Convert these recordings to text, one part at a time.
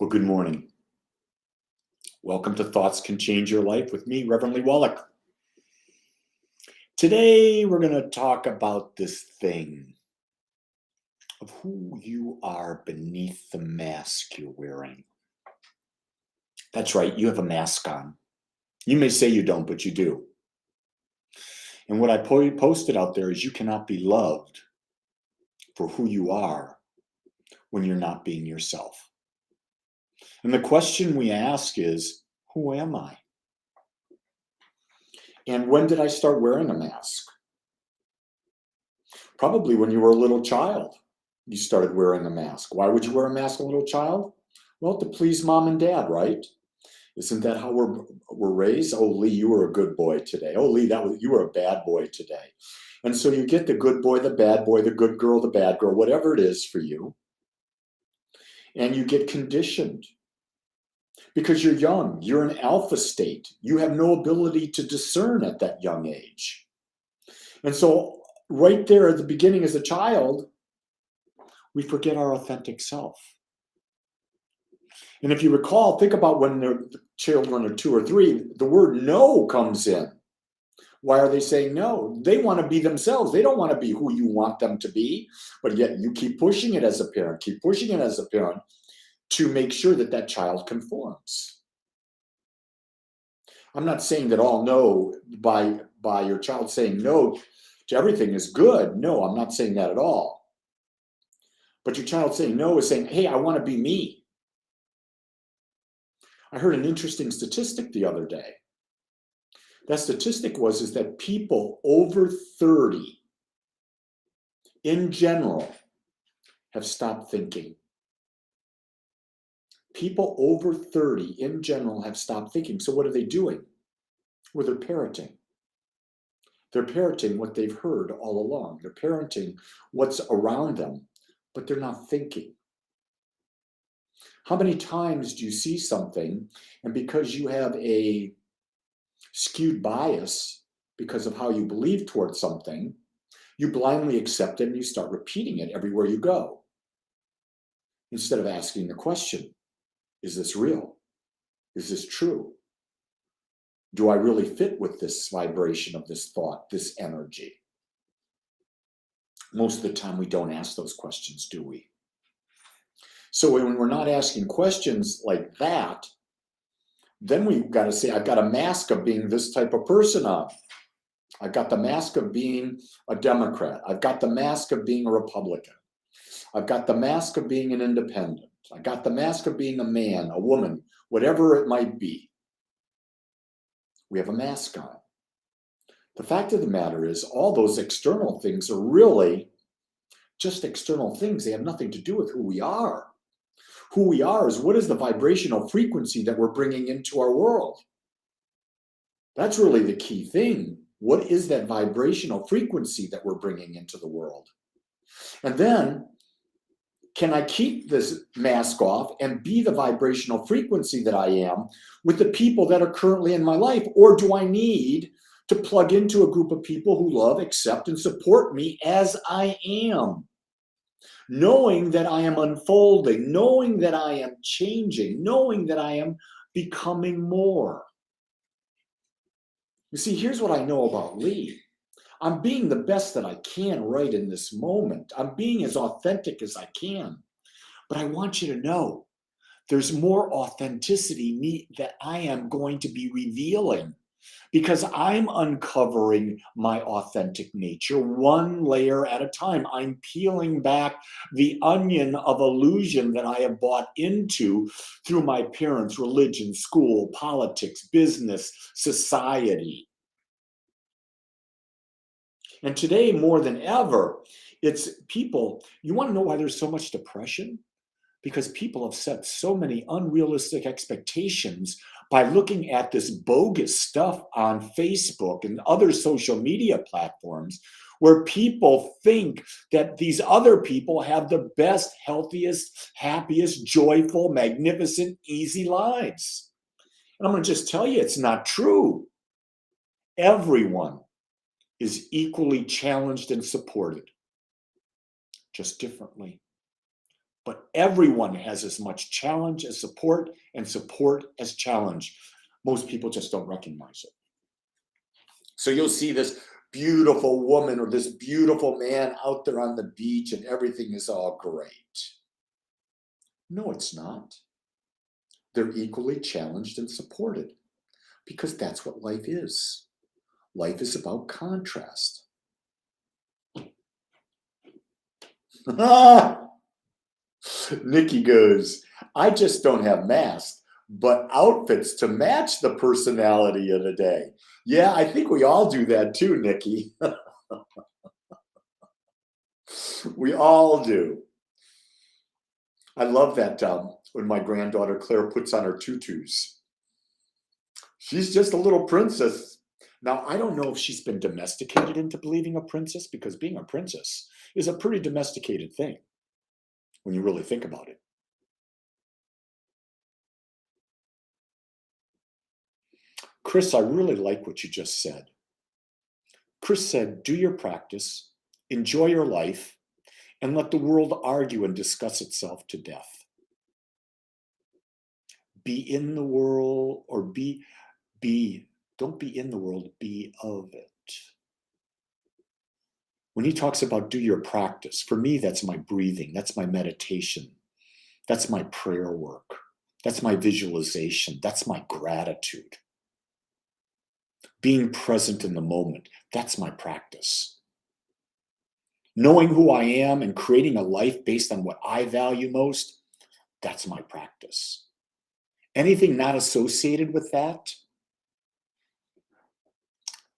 Well, good morning. Welcome to Thoughts Can Change Your Life with me, Reverend Lee Wallach. Today, we're going to talk about this thing of who you are beneath the mask you're wearing. That's right, you have a mask on. You may say you don't, but you do. And what I posted out there is you cannot be loved for who you are when you're not being yourself. And the question we ask is, who am I? And when did I start wearing a mask? Probably when you were a little child, you started wearing a mask. Why would you wear a mask, a little child? Well, to please mom and dad, right? Isn't that how we're raised? Oh, Lee, you were a good boy today. Oh, Lee, you were a bad boy today. And so you get the good boy, the bad boy, the good girl, the bad girl, whatever it is for you. And you get conditioned because you're young. You're in alpha state. You have no ability to discern at that young age. And so right there at the beginning as a child, we forget our authentic self. And if you recall, think about when the children are 2 or 3, the word no comes in. Why are they saying no? They want to be themselves. They don't want to be who you want them to be, but yet you keep pushing it as a parent, to make sure that that child conforms. I'm not saying that all no by your child saying no to everything is good. No, I'm not saying that at all. But your child saying no is saying, hey, I want to be me. I heard an interesting statistic the other day. That statistic is that people over 30 in general have stopped thinking. People over 30 in general have stopped thinking. So what are they doing? Well, they're parroting. They're parroting what they've heard all along. They're parroting what's around them, but they're not thinking. How many times do you see something, and because you have a skewed bias because of how you believe towards something, you blindly accept it and you start repeating it everywhere you go, instead of asking the question, is this real? Is this true? Do I really fit with this vibration of this thought, this energy? Most of the time we don't ask those questions, do we? So when we're not asking questions like that, then we've got to say, I've got a mask of being this type of person on. I've got the mask of being a Democrat. I've got the mask of being a Republican. I've got the mask of being an independent. I got the mask of being a man, a woman, whatever it might be. We have a mask on. The fact of the matter is, all those external things are really just external things. They have nothing to do with who we are. Who we are is what is the vibrational frequency that we're bringing into our world. That's really the key thing. What is that vibrational frequency that we're bringing into the world? And then, can I keep this mask off and be the vibrational frequency that I am with the people that are currently in my life? Or do I need to plug into a group of people who love, accept, and support me as I am? Knowing that I am unfolding, knowing that I am changing, knowing that I am becoming more. You see, here's what I know about Lee. I'm being the best that I can right in this moment. I'm being as authentic as I can. But I want you to know there's more authenticity that I am going to be revealing, because I'm uncovering my authentic nature one layer at a time. I'm peeling back the onion of illusion that I have bought into through my parents, religion, school, politics, business, society. And today, more than ever, it's people, you want to know why there's so much depression? Because people have set so many unrealistic expectations by looking at this bogus stuff on Facebook and other social media platforms, where people think that these other people have the best, healthiest, happiest, joyful, magnificent, easy lives. And I'm going to just tell you, it's not true. Everyone is equally challenged and supported, just differently. But everyone has as much challenge as support and support as challenge. Most people just don't recognize it. So you'll see this beautiful woman or this beautiful man out there on the beach and everything is all great. No, it's not. They're equally challenged and supported because that's what life is. Life is about contrast. Nikki goes, I just don't have masks, but outfits to match the personality of the day. Yeah, I think we all do that too, Nikki. We all do. I love that when my granddaughter Claire puts on her tutus. She's just a little princess. Now, I don't know if she's been domesticated into believing a princess, because being a princess is a pretty domesticated thing when you really think about it. Chris, I really like what you just said. Chris said, do your practice, enjoy your life, and let the world argue and discuss itself to death. Be in the world, or don't be in the world, be of it. When he talks about do your practice, for me, that's my breathing, that's my meditation, that's my prayer work, that's my visualization, that's my gratitude. Being present in the moment, that's my practice. Knowing who I am and creating a life based on what I value most, that's my practice. Anything not associated with that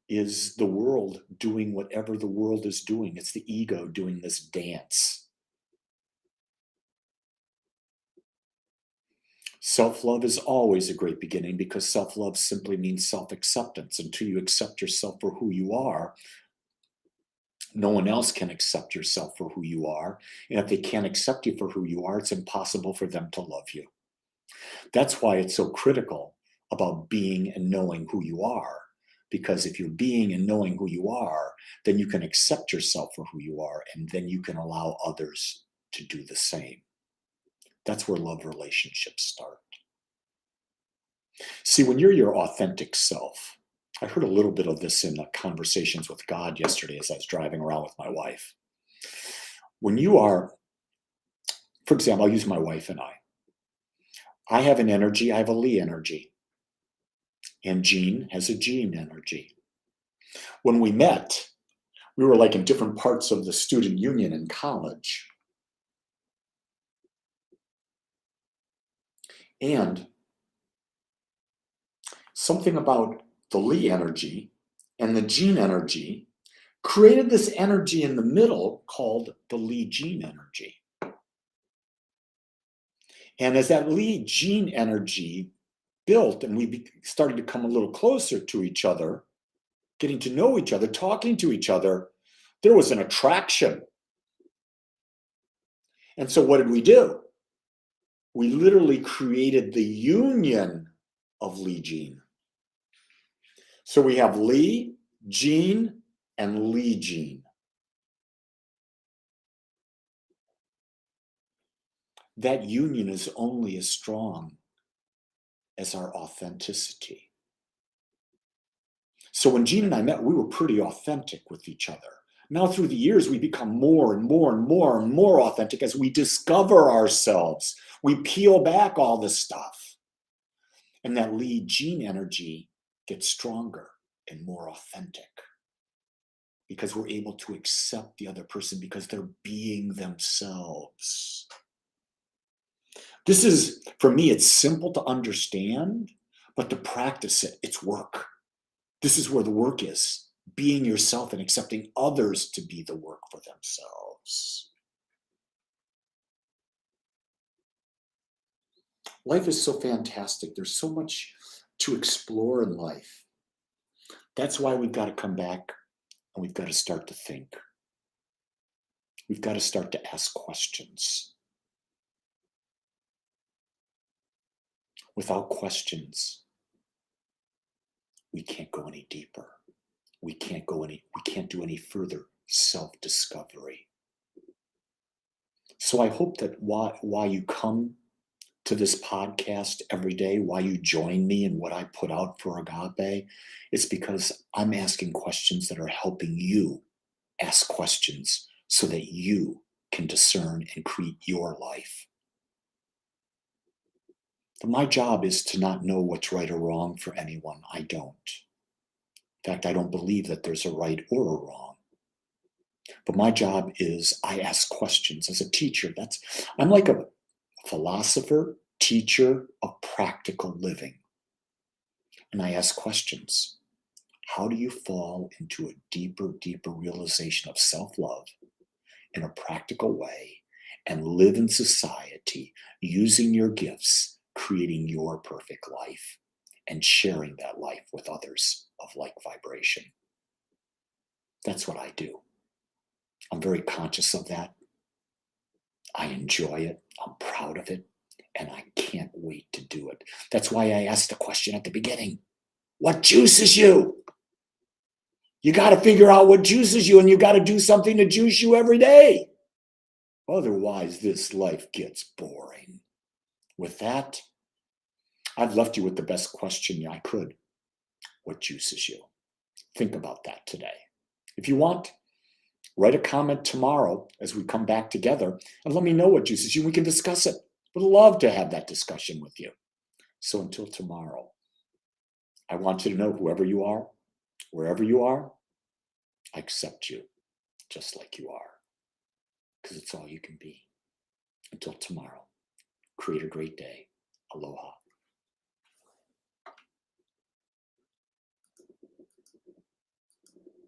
is the world doing whatever the world is doing. It's the ego doing this dance. Self-love is always a great beginning, because self-love simply means self-acceptance. Until you accept yourself for who you are, no one else can accept yourself for who you are. And if they can't accept you for who you are, it's impossible for them to love you. That's why it's so critical about being and knowing who you are. Because if you're being and knowing who you are, then you can accept yourself for who you are, and then you can allow others to do the same. That's where love relationships start. See, when you're your authentic self, I heard a little bit of this in the conversations with God yesterday as I was driving around with my wife. When you are, for example, I'll use my wife and I have an energy, I have a Lee energy. And Jean has a Jean energy. When we met, we were like in different parts of the student union in college. And something about the Lee energy and the Jean energy created this energy in the middle called the Lee Jean energy. And as that Lee Jean energy built and we started to come a little closer to each other, getting to know each other, talking to each other, there was an attraction. And so what did we do? We literally created the union of Lee Jean. So we have Lee, Jean, and Lee Jean. That union is only as strong as our authenticity. So when Jean and I met, we were pretty authentic with each other. Now through the years, we become more and more and more and more authentic as we discover ourselves. We peel back all this stuff. And that Lee Jean energy gets stronger and more authentic, because we're able to accept the other person because they're being themselves. This is, for me, it's simple to understand, but to practice it, it's work. This is where the work is, being yourself and accepting others to be the work for themselves. Life is so fantastic. There's so much to explore in life. That's why we've got to come back and we've got to start to think. We've got to start to ask questions. Without questions, we can't go any deeper. We can't do any further self-discovery. So I hope that why you come to this podcast every day, why you join me in what I put out for Agape, it's because I'm asking questions that are helping you ask questions so that you can discern and create your life. My job is to not know what's right or wrong for anyone. I don't. In fact, I don't believe that there's a right or a wrong. But my job is I ask questions as a teacher. I'm like a philosopher, teacher of practical living. And I ask questions. How do you fall into a deeper, deeper realization of self-love in a practical way and live in society using your gifts, creating your perfect life and sharing that life with others of like vibration? That's what I do. I'm very conscious of that. I enjoy it. I'm proud of it. And I can't wait to do it. That's why I asked the question at the beginning. What juices you? You got to figure out what juices you, and you got to do something to juice you every day. Otherwise, this life gets boring. With that, I've left you with the best question I could. What juices you? Think about that today. If you want, write a comment tomorrow as we come back together and let me know what juices you. We can discuss it. Would love to have that discussion with you. So until tomorrow, I want you to know whoever you are, wherever you are, I accept you just like you are, because it's all you can be. Until tomorrow, create a great day. Aloha.